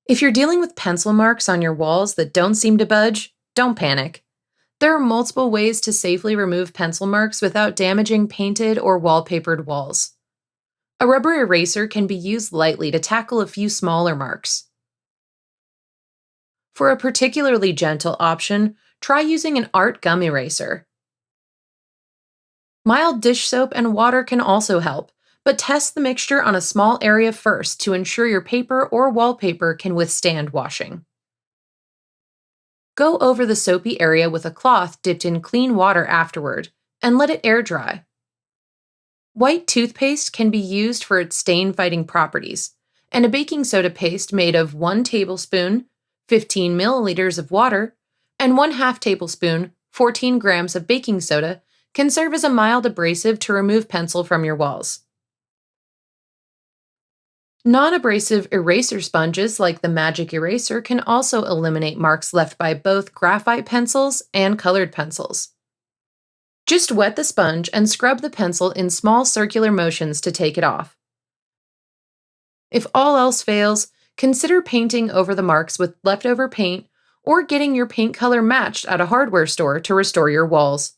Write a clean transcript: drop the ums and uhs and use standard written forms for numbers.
If you're dealing with pencil marks on your walls that don't seem to budge, don't panic. There are multiple ways to safely remove pencil marks without damaging painted or wallpapered walls. A rubber eraser can be used lightly to tackle a few smaller marks. For a particularly gentle option, try using an art gum eraser. Mild dish soap and water can also help, but test the mixture on a small area first to ensure your paper or wallpaper can withstand washing. Go over the soapy area with a cloth dipped in clean water afterward, and let it air dry. White toothpaste can be used for its stain-fighting properties, and a baking soda paste made of 1 tablespoon, 15 milliliters of water, and 1/2 tablespoon, 14 grams of baking soda can serve as a mild abrasive to remove pencil from your walls. Non-abrasive eraser sponges like the Magic Eraser can also eliminate marks left by both graphite pencils and colored pencils. Just wet the sponge and scrub the pencil in small circular motions to take it off. If all else fails, consider painting over the marks with leftover paint or getting your paint color matched at a hardware store to restore your walls.